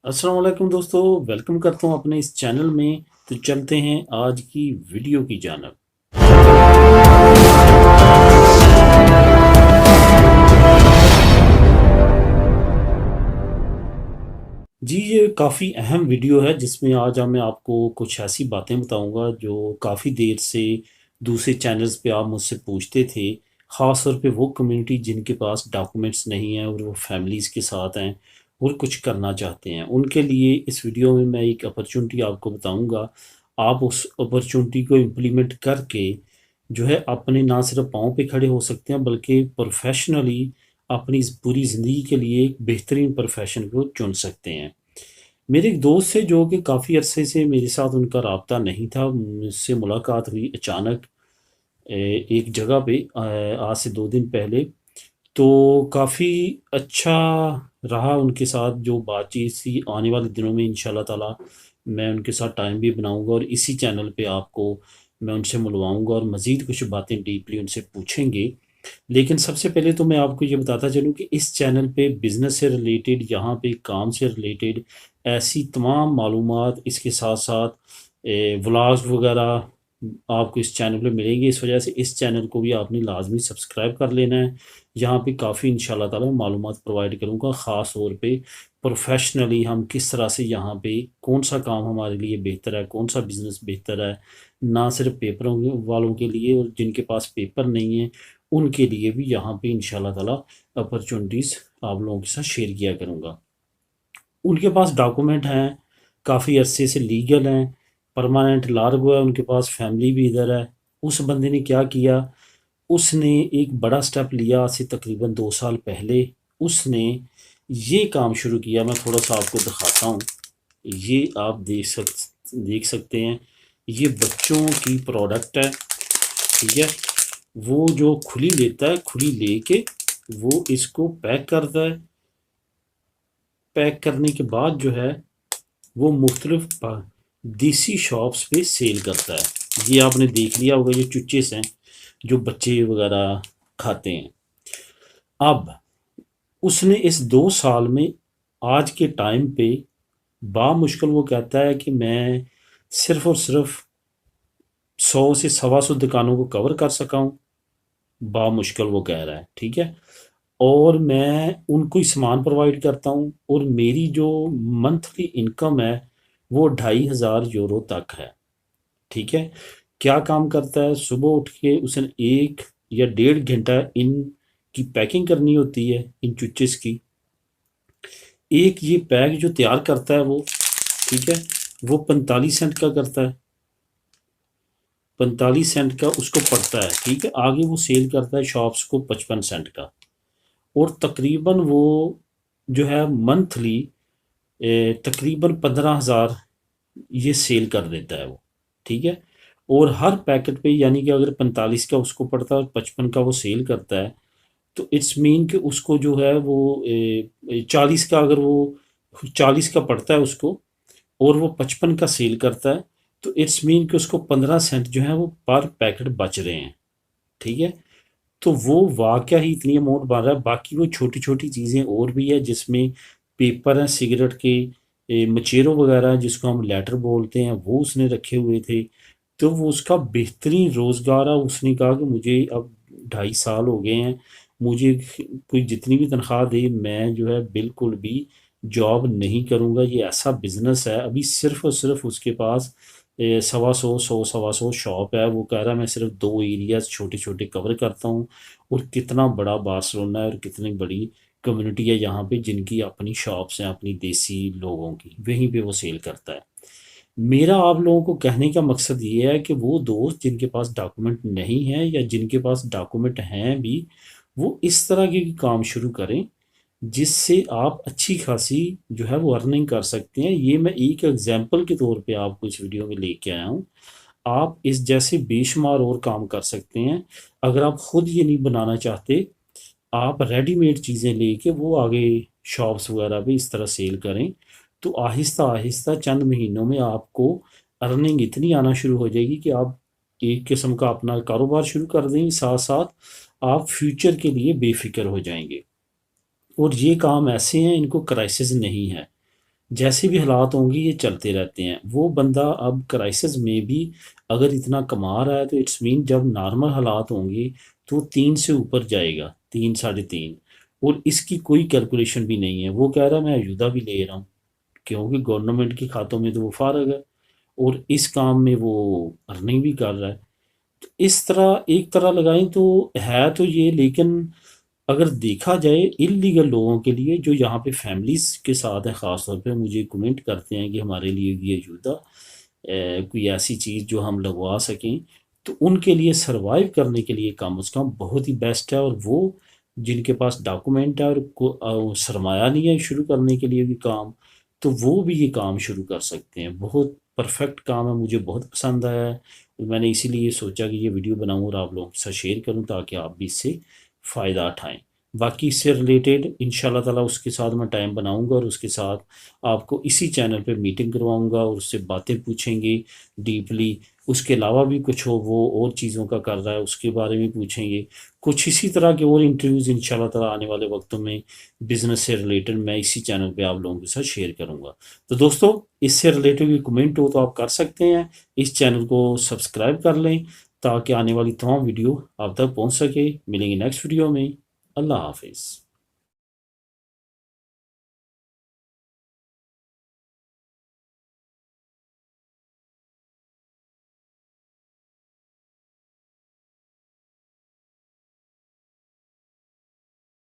अस्सलाम वालेकुम दोस्तों, वेलकम करता हूँ अपने इस चैनल में। तो चलते हैं आज की वीडियो की जानब। जी, ये काफ़ी अहम वीडियो है जिसमें आज मैं आपको कुछ ऐसी बातें बताऊंगा जो काफ़ी देर से दूसरे चैनल्स पे आप मुझसे पूछते थे। ख़ास तौर पे वो कम्युनिटी जिनके पास डॉक्यूमेंट्स नहीं हैं और वो फैमिलीज़ के साथ हैं और कुछ करना चाहते हैं, उनके लिए इस वीडियो में मैं एक अपॉर्चुनिटी आपको बताऊंगा। आप उस अपॉर्चुनिटी को इम्प्लीमेंट करके जो है अपने ना सिर्फ पाँव पे खड़े हो सकते हैं बल्कि प्रोफेशनली अपनी इस पूरी ज़िंदगी के लिए एक बेहतरीन प्रोफेशन को चुन सकते हैं। मेरे एक दोस्त है जो कि काफ़ी अरसे से मेरे साथ उनका राब्ता नहीं था, मुझसे मुलाकात हुई अचानक एक जगह पे आज से 2 दिन पहले। तो काफ़ी अच्छा रहा उनके साथ जो बातचीत थी। आने वाले दिनों में इंशाल्लाह ताला मैं उनके साथ टाइम भी बनाऊंगा और इसी चैनल पे आपको मैं उनसे मिलवाऊंगा और मज़ीद कुछ बातें डीपली उनसे पूछेंगे। लेकिन सबसे पहले तो मैं आपको ये बताता चलूँ कि इस चैनल पे बिज़नेस से रिलेटेड, यहाँ पे काम से रिलेटेड ऐसी तमाम मालूमात, इसके साथ साथ व्लॉग्स वगैरह आपको इस चैनल पे मिलेंगे। इस वजह से इस चैनल को भी आपने लाजमी सब्सक्राइब कर लेना है। यहाँ पे काफ़ी इंशाल्लाह ताला मैं मालूमात प्रोवाइड करूँगा, ख़ास तौर पे प्रोफेशनली हम किस तरह से यहाँ पे कौन सा काम हमारे लिए बेहतर है, कौन सा बिज़नेस बेहतर है, ना सिर्फ पेपरों वालों के लिए और जिनके पास पेपर नहीं है उनके लिए भी यहाँ पे इंशाल्लाह ताला अपॉर्चुनिटीज़ आप लोगों के साथ शेयर किया करूँगा। उनके पास डॉक्यूमेंट हैं, काफ़ी अरसे से लीगल हैं, परमानेंट लार्गो है उनके पास, फैमिली भी इधर है। उस बंदे ने क्या किया, उसने एक बड़ा स्टेप लिया आज से तकरीबन 2 साल पहले। उसने ये काम शुरू किया, मैं थोड़ा सा आपको दिखाता हूँ। ये आप देख सकते हैं, ये बच्चों की प्रोडक्ट है, ठीक है। वो जो खुली लेता है, खुली लेके वो इसको पैक करता है। पैक करने के बाद जो है वो मुख्तलिफ देसी शॉप्स पे सेल करता है। ये आपने देख लिया होगा, ये चुच्चेस हैं जो बच्चे वगैरह खाते हैं। अब उसने इस 2 साल में आज के टाइम पे बामुश्किल वो कहता है कि मैं सिर्फ और सिर्फ 100 से 125 दुकानों को कवर कर सका हूँ। बामुश्किल वो कह रहा है, ठीक है। और मैं उनको ही सामान प्रोवाइड करता हूँ और मेरी जो मंथली इनकम है वो 2500 यूरो तक है, ठीक है। क्या काम करता है, सुबह उठ के उसने 1 या 1.5 घंटा इन की पैकिंग करनी होती है, इन चुचिस की। एक ये पैक जो तैयार करता है वो, ठीक है, वो 45 सेंट का करता है। 45 सेंट का उसको पड़ता है, ठीक है। आगे वो सेल करता है शॉप्स को 55 सेंट का। और तकरीबन वो जो है मंथली तकरीबन 15,000 ये सेल कर देता है वो, ठीक है। और हर पैकेट पे यानी कि अगर 45 का उसको पड़ता है और 55 का वो सेल करता है, तो इट्स मीन कि उसको जो है वो 40 का, अगर वो 40 का पड़ता है उसको और वो 55 का सेल करता है, तो इट्स मीन कि उसको 15 सेंट जो है वो पर पैकेट बच रहे हैं, ठीक है। तो वो वाकया ही इतनी अमाउंट बन रहा है। बाकी वो छोटी छोटी चीज़ें और भी है जिसमें पेपर हैं सिगरेट के, मचेरो वगैरह हैं, जिसको हम लेटर बोलते हैं, वो उसने रखे हुए थे। तो वो उसका बेहतरीन रोज़गार है। उसने कहा कि मुझे अब 2.5 साल हो गए हैं, मुझे कोई जितनी भी तनख्वाह दे मैं जो है बिल्कुल भी जॉब नहीं करूँगा। ये ऐसा बिजनेस है। अभी सिर्फ और सिर्फ उसके पास 125 100 शॉप है। वो कह रहा है मैं सिर्फ 2 एरियाज छोटे छोटे कवर करता हूँ। और कितना बड़ा बार्सिलोना है और कितनी बड़ी कम्युनिटी है यहाँ पे जिनकी अपनी शॉप्स हैं, अपनी देसी लोगों की, वहीं पे वो सेल करता है। मेरा आप लोगों को कहने का मकसद ये है कि वो दोस्त जिनके पास डॉक्यूमेंट नहीं है या जिनके पास डॉक्यूमेंट हैं भी, वो इस तरह के काम शुरू करें जिससे आप अच्छी खासी जो है वो अर्निंग कर सकते हैं। ये मैं एक एग्जांपल के तौर पे आपको इस वीडियो में लेके आया हूँ। आप इस जैसे बेशुमार और काम कर सकते हैं। अगर आप खुद ये नहीं बनाना चाहते, आप रेडीमेड चीज़ें लेके वो आगे शॉप्स वगैरह पे इस तरह सेल करें, तो आहिस्ता आहिस्ता चंद महीनों में आपको अर्निंग इतनी आना शुरू हो जाएगी कि आप एक किस्म का अपना कारोबार शुरू कर देंगे, साथ साथ आप फ्यूचर के लिए बेफिक्र हो जाएंगे। और ये काम ऐसे हैं, इनको क्राइसिस नहीं है। जैसे भी हालात होंगे ये चलते रहते हैं। वो बंदा अब क्राइसिस में भी अगर इतना कमा रहा है तो इट्स मीन जब नॉर्मल हालात होंगे तो 3 से ऊपर जाएगा, 3 साढ़े 3। और इसकी कोई कैलकुलेशन भी नहीं है। वो कह रहा है मैं अयुदा भी ले रहा हूँ, क्योंकि गवर्नमेंट के खातों में तो वो फारग है और इस काम में वो अर्निंग भी कर रहा है। तो इस तरह एक तरह लगाएं तो है तो ये, लेकिन अगर देखा जाए इलीगल लोगों के लिए जो यहाँ पे फैमिलीज के साथ है, ख़ास तौर पे मुझे कमेंट करते हैं कि हमारे लिए ये युद्ध कोई ऐसी चीज़ जो हम लगवा सकें, तो उनके लिए सरवाइव करने के लिए कम अज़ कम बहुत ही बेस्ट है। और वो जिनके पास डॉक्यूमेंट है और सरमाया नहीं है शुरू करने के लिए भी काम, तो वो भी ये काम शुरू कर सकते हैं। बहुत परफेक्ट काम है, मुझे बहुत पसंद आया है। और मैंने इसीलिए सोचा कि ये वीडियो बनाऊं और आप लोगों के साथ शेयर करूं ताकि आप भी इससे फ़ायदा उठाएं। बाकी इससे रिलेटेड इंशाल्लाह ताला उसके साथ मैं टाइम बनाऊंगा और उसके साथ आपको इसी चैनल पे मीटिंग करवाऊंगा और उससे बातें पूछेंगे डीपली। उसके अलावा भी कुछ हो वो और चीज़ों का कर रहा है उसके बारे में पूछेंगे। कुछ इसी तरह के और इंटरव्यूज़ इंशाल्लाह ताला आने वाले वक्तों में बिज़नेस से रिलेटेड मैं इसी चैनल पे आप लोगों के साथ शेयर करूंगा। तो दोस्तों, इससे रिलेटेड भी कमेंट हो तो आप कर सकते हैं। इस चैनल को सब्सक्राइब कर लें ताकि आने वाली तमाम वीडियो आप तक पहुंच सके। मिलेंगे नेक्स्ट वीडियो में। अल्लाह हाफिज़।